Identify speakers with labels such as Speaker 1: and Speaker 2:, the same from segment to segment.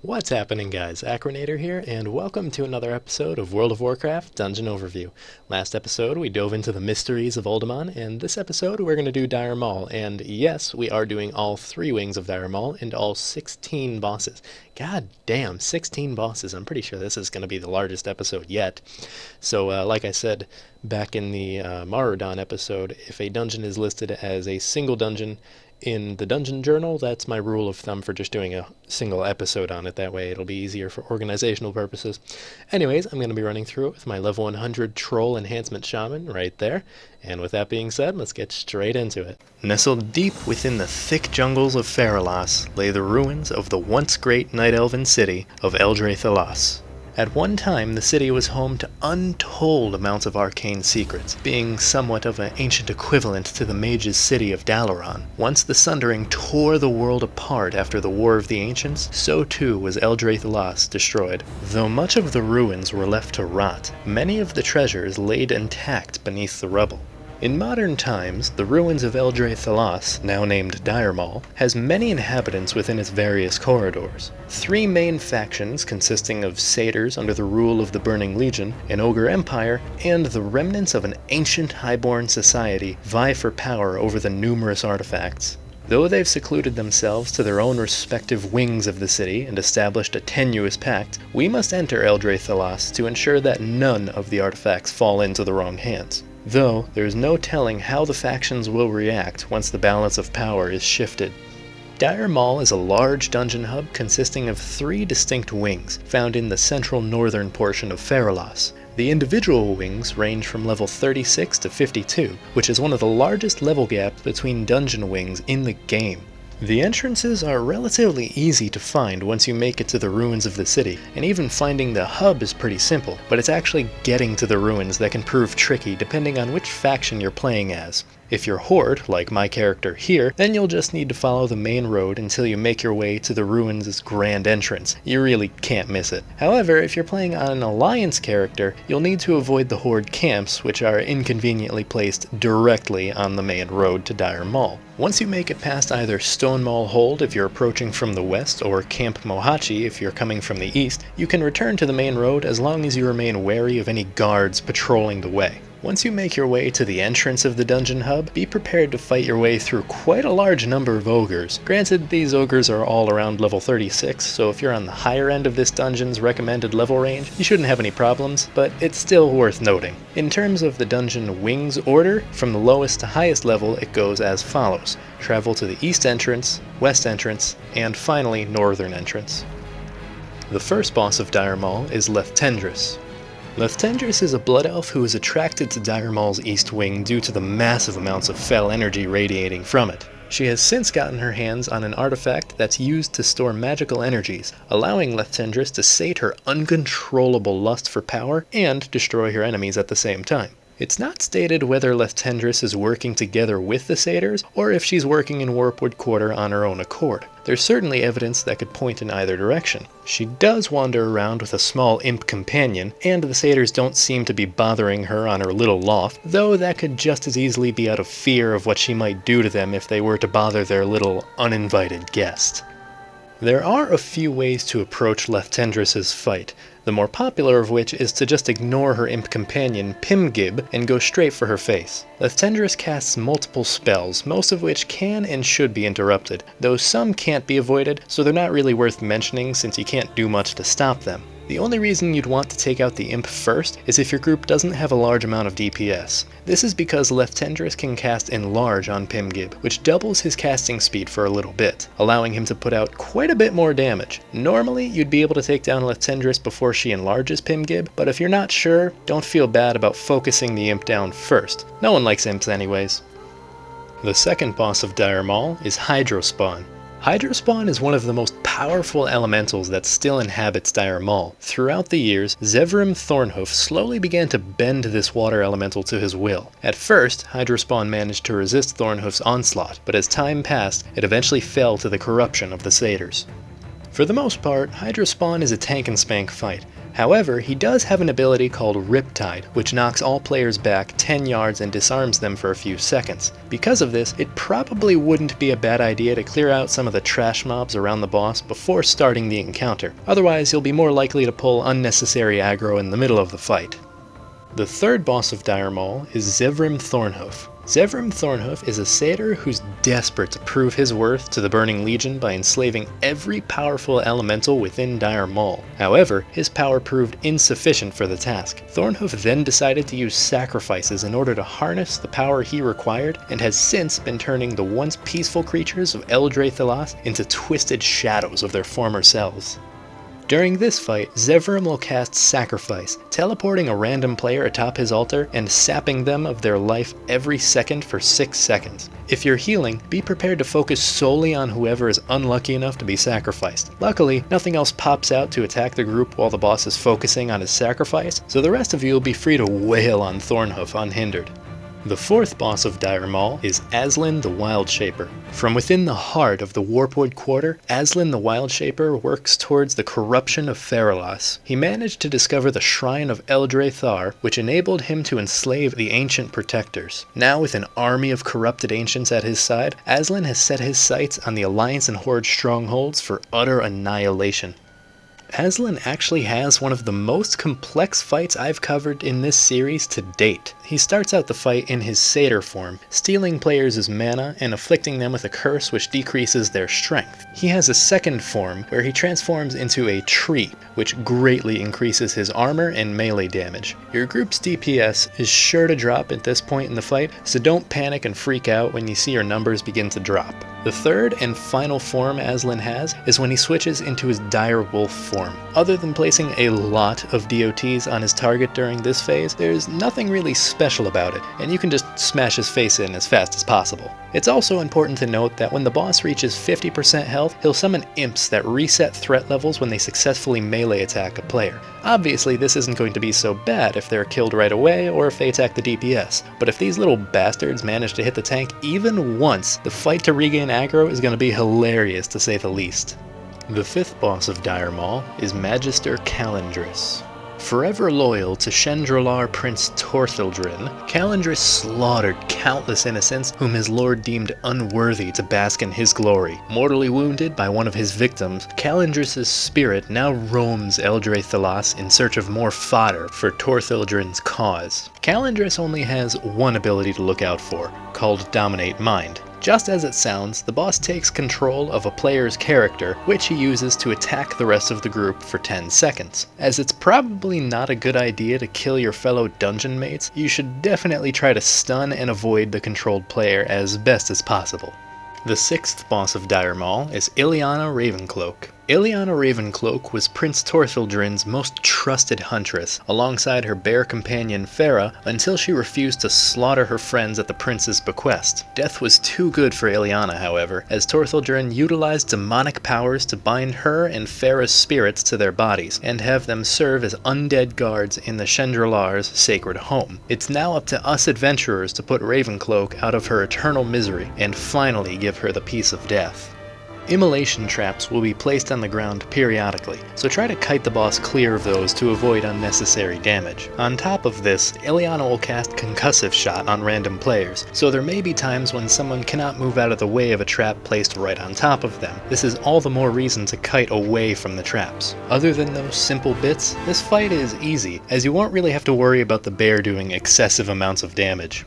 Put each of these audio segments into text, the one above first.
Speaker 1: What's happening, guys? Acrinator here, and welcome to another episode of World of Warcraft Dungeon Overview. Last episode we dove into the mysteries of Uldaman, and this episode we're going to do Dire Maul. And yes, we are doing all 3 wings of Dire Maul and all 16 bosses. God damn, 16 bosses. I'm pretty sure this is going to be the largest episode yet. So, like I said back in the Marudon episode, if a dungeon is listed as a single dungeon in the dungeon journal, that's my rule of thumb for just doing a single episode on it. That way it'll be easier for organizational purposes. Anyways, I'm going to be running through it with my level 100 Troll Enhancement Shaman right there. And with that being said, let's get straight into it. Nestled deep within the thick jungles of Eldre'Thalas lay the ruins of the once great Night Elven city of Eldre'Thalas. At one time, the city was home to untold amounts of arcane secrets, being somewhat of an ancient equivalent to the mage's city of Dalaran. Once the Sundering tore the world apart after the War of the Ancients, so too was Eldre'Thalas destroyed. Though much of the ruins were left to rot, many of the treasures laid intact beneath the rubble. In modern times, the ruins of Eldre'Thalas, now named Dire Maul, has many inhabitants within its various corridors. 3 main factions consisting of satyrs under the rule of the Burning Legion, an ogre empire, and the remnants of an ancient highborn society vie for power over the numerous artifacts. Though they've secluded themselves to their own respective wings of the city and established a tenuous pact, we must enter Eldre'Thalas to ensure that none of the artifacts fall into the wrong hands. Though, there is no telling how the factions will react once the balance of power is shifted. Dire Maul is a large dungeon hub consisting of 3 distinct wings, found in the central northern portion of Eldre'Thalas. The individual wings range from level 36 to 52, which is one of the largest level gaps between dungeon wings in the game. The entrances are relatively easy to find once you make it to the ruins of the city, and even finding the hub is pretty simple, but it's actually getting to the ruins that can prove tricky depending on which faction you're playing as. If you're Horde, like my character here, then you'll just need to follow the main road until you make your way to the ruins' grand entrance. You really can't miss it. However, if you're playing on an Alliance character, you'll need to avoid the Horde camps, which are inconveniently placed directly on the main road to Dire Maul. Once you make it past either Stone Maul Hold if you're approaching from the west, or Camp Mohachi if you're coming from the east, you can return to the main road as long as you remain wary of any guards patrolling the way. Once you make your way to the entrance of the dungeon hub, be prepared to fight your way through quite a large number of ogres. Granted, these ogres are all around level 36, so if you're on the higher end of this dungeon's recommended level range, you shouldn't have any problems, but it's still worth noting. In terms of the dungeon wings order, from the lowest to highest level it goes as follows. Travel to the east entrance, west entrance, and finally northern entrance. The first boss of Dire Maul is Eldre'Thalas. Eldre'Thalas is a blood elf who is attracted to Dire Maul's east wing due to the massive amounts of fel energy radiating from it. She has since gotten her hands on an artifact that's used to store magical energies, allowing Eldre'Thalas to sate her uncontrollable lust for power and destroy her enemies at the same time. It's not stated whether Eldre'Thalas is working together with the satyrs, or if she's working in Warpwood Quarter on her own accord. There's certainly evidence that could point in either direction. She does wander around with a small imp companion, and the satyrs don't seem to be bothering her on her little loft, though that could just as easily be out of fear of what she might do to them if they were to bother their little uninvited guest. There are a few ways to approach Eldre'Thalas' fight, the more popular of which is to just ignore her imp companion Pimgib and go straight for her face. Eldre'Thalas casts multiple spells, most of which can and should be interrupted, though some can't be avoided, so they're not really worth mentioning since you can't do much to stop them. The only reason you'd want to take out the imp first is if your group doesn't have a large amount of DPS. This is because Eldre'Thalas can cast Enlarge on Pimgib, which doubles his casting speed for a little bit, allowing him to put out quite a bit more damage. Normally, you'd be able to take down Eldre'Thalas before she enlarges Pimgib, but if you're not sure, don't feel bad about focusing the imp down first. No one likes imps anyways. The second boss of Dire Maul is Hydrospawn. Hydrospawn is one of the most powerful elementals that still inhabits Dire Maul. Throughout the years, Zevrim Thornhoof slowly began to bend this water elemental to his will. At first, Hydrospawn managed to resist Thornhoof's onslaught, but as time passed, it eventually fell to the corruption of the satyrs. For the most part, Hydrospawn is a tank and spank fight, However, he does have an ability called Riptide, which knocks all players back 10 yards and disarms them for a few seconds. Because of this, it probably wouldn't be a bad idea to clear out some of the trash mobs around the boss before starting the encounter. Otherwise, you'll be more likely to pull unnecessary aggro in the middle of the fight. The third boss of Dire Maul is Zevrim Thornhoof. Zevrim Thornhoof is a satyr who's desperate to prove his worth to the Burning Legion by enslaving every powerful elemental within Dire Maul. However, his power proved insufficient for the task. Thornhoof then decided to use sacrifices in order to harness the power he required, and has since been turning the once peaceful creatures of Eldre'Thalas into twisted shadows of their former selves. During this fight, Zevrim will cast Sacrifice, teleporting a random player atop his altar and sapping them of their life every second for 6 seconds. If you're healing, be prepared to focus solely on whoever is unlucky enough to be sacrificed. Luckily, nothing else pops out to attack the group while the boss is focusing on his sacrifice, so the rest of you will be free to wail on Thornhoof unhindered. The fourth boss of Dire Maul is Aslan the Wild Shaper. From within the heart of the Warpwood Quarter, Aslan the Wild Shaper works towards the corruption of Feralas. He managed to discover the Shrine of Eldre'Thalas, which enabled him to enslave the ancient protectors. Now with an army of corrupted ancients at his side, Aslan has set his sights on the Alliance and Horde strongholds for utter annihilation. Aslan actually has one of the most complex fights I've covered in this series to date. He starts out the fight in his satyr form, stealing players' mana and afflicting them with a curse which decreases their strength. He has a second form where he transforms into a tree, which greatly increases his armor and melee damage. Your group's DPS is sure to drop at this point in the fight, so don't panic and freak out when you see your numbers begin to drop. The third and final form Aslan has is when he switches into his dire wolf form. Other than placing a lot of DOTs on his target during this phase, there's nothing really special about it, and you can just smash his face in as fast as possible. It's also important to note that when the boss reaches 50% health, he'll summon imps that reset threat levels when they successfully melee attack a player. Obviously, this isn't going to be so bad if they're killed right away or if they attack the DPS, but if these little bastards manage to hit the tank even once, the fight to regain aggro is going to be hilarious to say the least. The fifth boss of Dire Maul is Magister Calandris. Forever loyal to Shendralar Prince Torthildryn, Calandris slaughtered countless innocents whom his lord deemed unworthy to bask in his glory. Mortally wounded by one of his victims, Calandris' spirit now roams Eldre'Thalas in search of more fodder for Torthildryn's cause. Calandris only has one ability to look out for, called Dominate Mind. Just as it sounds, the boss takes control of a player's character, which he uses to attack the rest of the group for 10 seconds. As it's probably not a good idea to kill your fellow dungeon mates, you should definitely try to stun and avoid the controlled player as best as possible. The sixth boss of Dire Maul is Iliana Ravencloak. Iliana Ravencloak was Prince Torthildryn's most trusted huntress, alongside her bear companion Farah, until she refused to slaughter her friends at the prince's bequest. Death was too good for Iliana, however, as Torthildryn utilized demonic powers to bind her and Farah's spirits to their bodies, and have them serve as undead guards in the Shendralar's sacred home. It's now up to us adventurers to put Ravencloak out of her eternal misery, and finally give her the peace of death. Immolation traps will be placed on the ground periodically, so try to kite the boss clear of those to avoid unnecessary damage. On top of this, Iliana will cast Concussive Shot on random players, so there may be times when someone cannot move out of the way of a trap placed right on top of them. This is all the more reason to kite away from the traps. Other than those simple bits, this fight is easy, as you won't really have to worry about the bear doing excessive amounts of damage.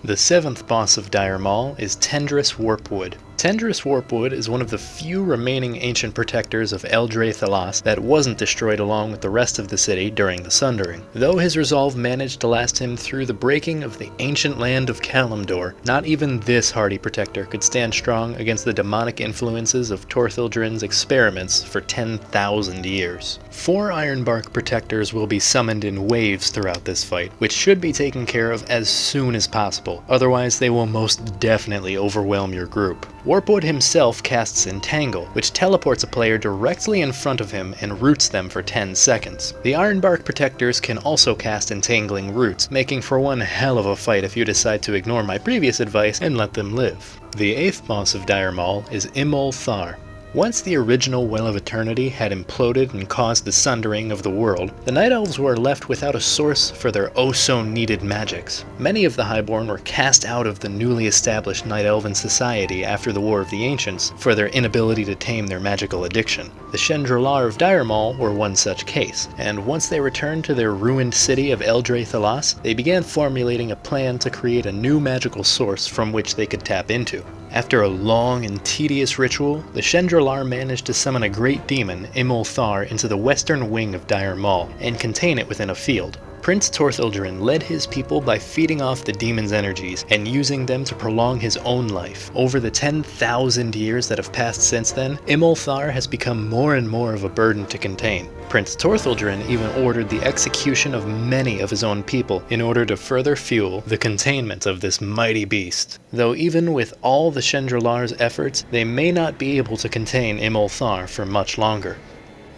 Speaker 1: The seventh boss of Dire Maul is Tendra Swartwood. Tendra Swartwood is one of the few remaining ancient protectors of Eldre'Thalas that wasn't destroyed along with the rest of the city during the Sundering. Though his resolve managed to last him through the breaking of the ancient land of Kalimdor, not even this hardy protector could stand strong against the demonic influences of Torthildryn's experiments for 10,000 years. 4 Ironbark protectors will be summoned in waves throughout this fight, which should be taken care of as soon as possible, otherwise they will most definitely overwhelm your group. Warpwood himself casts Entangle, which teleports a player directly in front of him and roots them for 10 seconds. The Ironbark protectors can also cast Entangling Roots, making for one hell of a fight if you decide to ignore my previous advice and let them live. The eighth boss of Dire Maul is Imol Thar. Once the original Well of Eternity had imploded and caused the sundering of the world, the Night Elves were left without a source for their oh-so-needed magics. Many of the Highborn were cast out of the newly established Night Elven society after the War of the Ancients for their inability to tame their magical addiction. The Chendralar of Dire Maul were one such case, and once they returned to their ruined city of Eldre'Thalas, they began formulating a plan to create a new magical source from which they could tap into. After a long and tedious ritual, the Chendralar managed to summon a great demon, Imulthar, into the western wing of Dire Maul, and contain it within a field. Prince Torthildren led his people by feeding off the demon's energies and using them to prolong his own life. Over the 10,000 years that have passed since then, Imulthar has become more and more of a burden to contain. Prince Torthildren even ordered the execution of many of his own people in order to further fuel the containment of this mighty beast. Though even with all the Chendralar's efforts, they may not be able to contain Imulthar for much longer.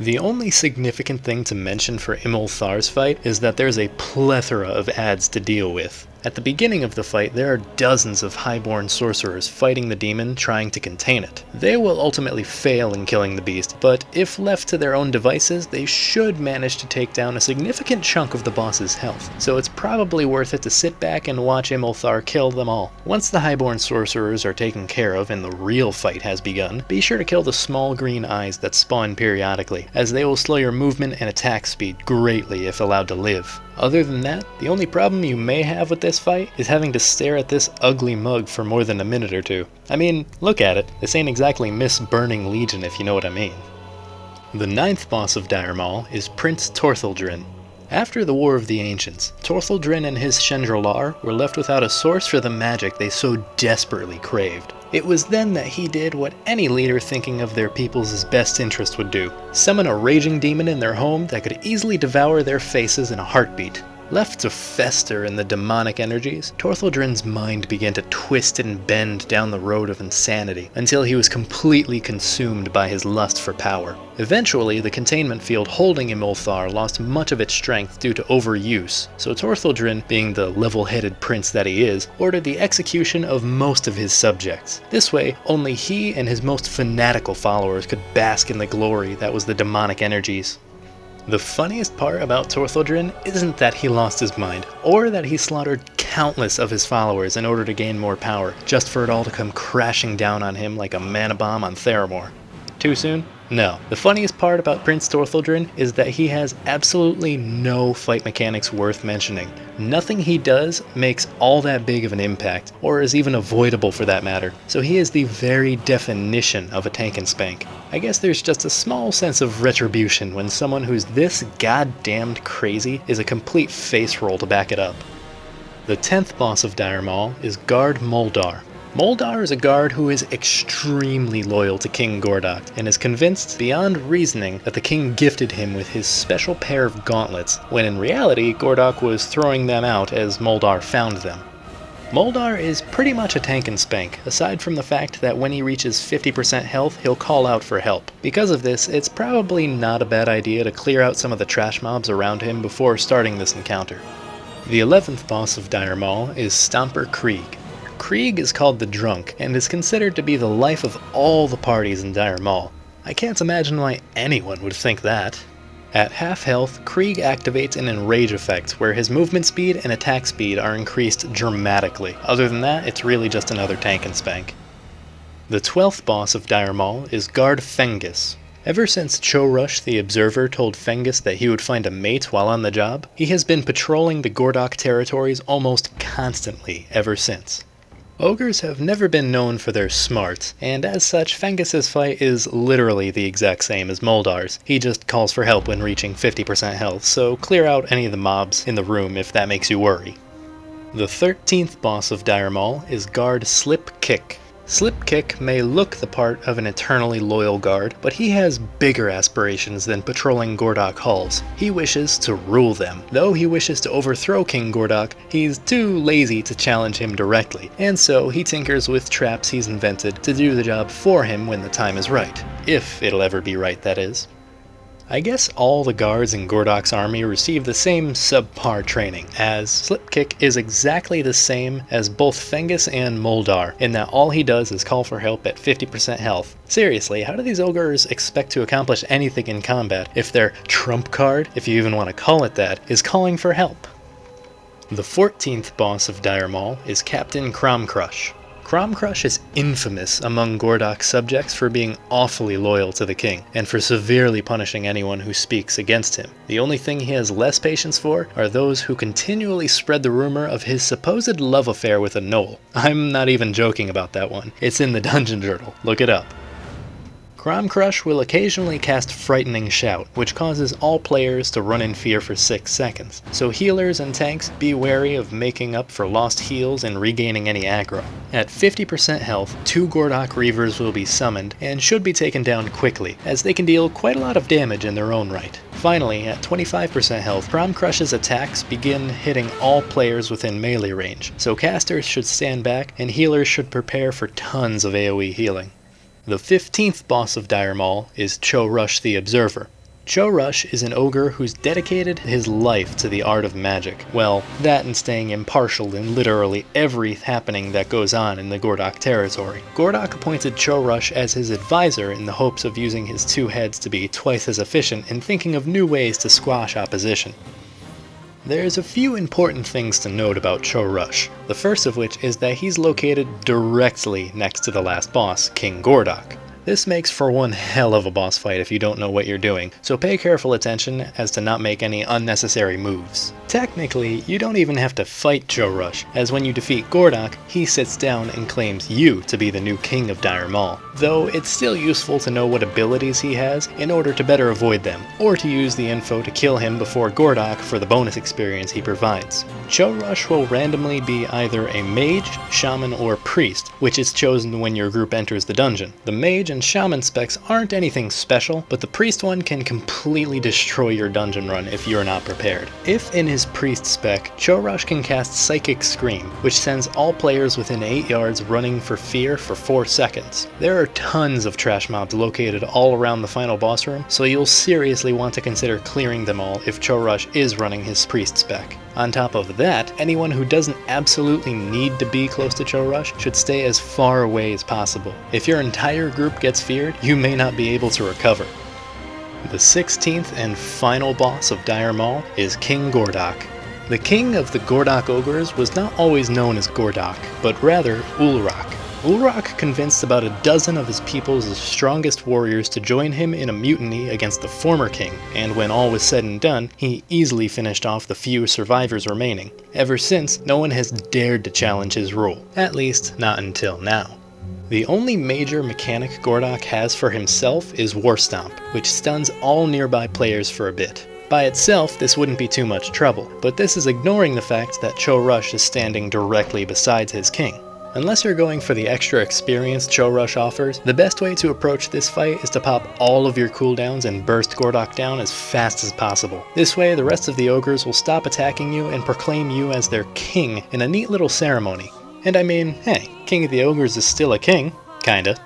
Speaker 1: The only significant thing to mention for Imulthar's fight is that there's a plethora of adds to deal with. At the beginning of the fight, there are dozens of highborn sorcerers fighting the demon trying to contain it. They will ultimately fail in killing the beast, but if left to their own devices, they should manage to take down a significant chunk of the boss's health, so it's probably worth it to sit back and watch Imulthar kill them all. Once the highborn sorcerers are taken care of and the real fight has begun, be sure to kill the small green eyes that spawn periodically, as they will slow your movement and attack speed greatly if allowed to live. Other than that, the only problem you may have with this fight is having to stare at this ugly mug for more than a minute or two. I mean, look at it. This ain't exactly Miss Burning Legion if you know what I mean. The 9th boss of Dire Maul is Prince Torthildren. After the War of the Ancients, Torthildren and his Chendralar were left without a source for the magic they so desperately craved. It was then that he did what any leader thinking of their people's best interest would do: summon a raging demon in their home that could easily devour their faces in a heartbeat. Left to fester in the demonic energies, Torthildren's mind began to twist and bend down the road of insanity until he was completely consumed by his lust for power. Eventually, the containment field holding Imulthar lost much of its strength due to overuse, so Torthildren, being the level-headed prince that he is, ordered the execution of most of his subjects. This way, only he and his most fanatical followers could bask in the glory that was the demonic energies. The funniest part about Torthildren isn't that he lost his mind, or that he slaughtered countless of his followers in order to gain more power, just for it all to come crashing down on him like a mana bomb on Theramore. Too soon? No. The funniest part about Prince Torthildren is that he has absolutely no fight mechanics worth mentioning. Nothing he does makes all that big of an impact, or is even avoidable for that matter, so he is the very definition of a tank and spank. I guess there's just a small sense of retribution when someone who's this goddamned crazy is a complete face roll to back it up. The 10th boss of Dire Maul is Guard Moldar. Moldar is a guard who is extremely loyal to King Gordok, and is convinced beyond reasoning that the king gifted him with his special pair of gauntlets, when in reality Gordok was throwing them out as Moldar found them. Moldar is pretty much a tank and spank, aside from the fact that when he reaches 50% health, he'll call out for help. Because of this, it's probably not a bad idea to clear out some of the trash mobs around him before starting this encounter. The 11th boss of Dire Maul is Stomper Krieg. Krieg is called the Drunk, and is considered to be the life of all the parties in Dire Maul. I can't imagine why anyone would think that. At half health, Krieg activates an Enrage effect, where his movement speed and attack speed are increased dramatically. Other than that, it's really just another tank and spank. The 12th boss of Dire Maul is Guard Fungus. Ever since Cho Rush the Observer told Fungus that he would find a mate while on the job, he has been patrolling the Gordok territories almost constantly ever since. Ogres have never been known for their smarts, and as such, Fungus's fight is literally the exact same as Moldar's. He just calls for help when reaching 50% health, so clear out any of the mobs in the room if that makes you worry. The 13th boss of Dire Maul is Guard Slipkick. Slipkick may look the part of an eternally loyal guard, but he has bigger aspirations than patrolling Gordok halls. He wishes to rule them. Though he wishes to overthrow King Gordok, he's too lazy to challenge him directly, and so he tinkers with traps he's invented to do the job for him when the time is right. If it'll ever be right, that is. I guess all the guards in Gordok's army receive the same subpar training, as Slipkick is exactly the same as both Fungus and Moldar, in that all he does is call for help at 50% health. Seriously, how do these ogres expect to accomplish anything in combat if their trump card, if you even want to call it that, is calling for help? The 14th boss of Dire Maul is Captain Crumb. Crumb is infamous among Gordok's subjects for being awfully loyal to the king, and for severely punishing anyone who speaks against him. The only thing he has less patience for are those who continually spread the rumor of his supposed love affair with a gnoll. I'm not even joking about that one. It's in the dungeon journal. Look it up. Crumb will occasionally cast Frightening Shout, which causes all players to run in fear for 6 seconds. So healers and tanks, be wary of making up for lost heals and regaining any aggro. At 50% health, 2 Gordok Reavers will be summoned and should be taken down quickly, as they can deal quite a lot of damage in their own right. Finally, at 25% health, Crum's attacks begin hitting all players within melee range, so casters should stand back and healers should prepare for tons of AoE healing. The 15th boss of Dire Maul is Cho Rush the Observer. Cho Rush is an ogre who's dedicated his life to the art of magic. Well, that and staying impartial in literally every happening that goes on in the Gordok territory. Gordok appointed Cho Rush as his advisor in the hopes of using his 2 heads to be twice as efficient in thinking of new ways to squash opposition. There's a few important things to note about Cho Rush, the first of which is that he's located directly next to the last boss, King Gordok. This makes for one hell of a boss fight if you don't know what you're doing, so pay careful attention as to not make any unnecessary moves. Technically, you don't even have to fight Cho Rush, as when you defeat Gordok, he sits down and claims you to be the new king of Dire Maul. Though it's still useful to know what abilities he has in order to better avoid them, or to use the info to kill him before Gordok for the bonus experience he provides. Cho Rush will randomly be either a mage, shaman, or priest, which is chosen when your group enters the dungeon. The mage and shaman specs aren't anything special, but the priest one can completely destroy your dungeon run if you're not prepared. If in his priest spec, Cho Rush can cast Psychic Scream, which sends all players within 8 yards running for fear for 4 seconds. There are tons of trash mobs located all around the final boss room, so you'll seriously want to consider clearing them all if Cho Rush is running his priest spec. On top of that, anyone who doesn't absolutely need to be close to Cho Rush should stay as far away as possible. If your entire group gets feared, you may not be able to recover. The 16th and final boss of Dire Maul is King Gordok. The king of the Gordok ogres was not always known as Gordok, but rather Ulrak. Ulrak convinced about a dozen of his people's strongest warriors to join him in a mutiny against the former king, and when all was said and done, he easily finished off the few survivors remaining. Ever since, no one has dared to challenge his rule, at least not until now. The only major mechanic Gordok has for himself is War Stomp, which stuns all nearby players for a bit. By itself, this wouldn't be too much trouble, but this is ignoring the fact that Cho Rush is standing directly beside his king. Unless you're going for the extra experience Cho Rush offers, the best way to approach this fight is to pop all of your cooldowns and burst Gordok down as fast as possible. This way, the rest of the ogres will stop attacking you and proclaim you as their king in a neat little ceremony. And I mean, hey, King of the Ogres is still a king, kinda.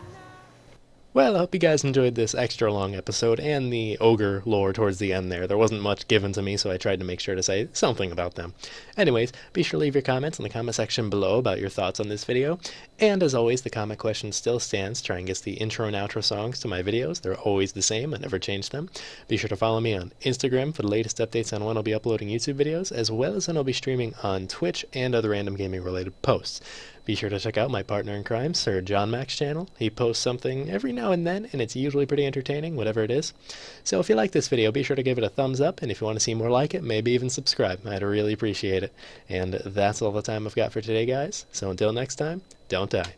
Speaker 1: Well, I hope you guys enjoyed this extra long episode and the ogre lore towards the end there. There wasn't much given to me, so I tried to make sure to say something about them. Anyways, be sure to leave your comments in the comment section below about your thoughts on this video. And as always, the comment question still stands. Try and guess the intro and outro songs to my videos. They're always the same. I never change them. Be sure to follow me on Instagram for the latest updates on when I'll be uploading YouTube videos, as well as when I'll be streaming on Twitch and other random gaming related posts. Be sure to check out my partner in crime, Sir John Mac's channel. He posts something every now and then, and it's usually pretty entertaining, whatever it is. So if you like this video, be sure to give it a thumbs up, and if you want to see more like it, maybe even subscribe. I'd really appreciate it. And that's all the time I've got for today, guys. So until next time, don't die.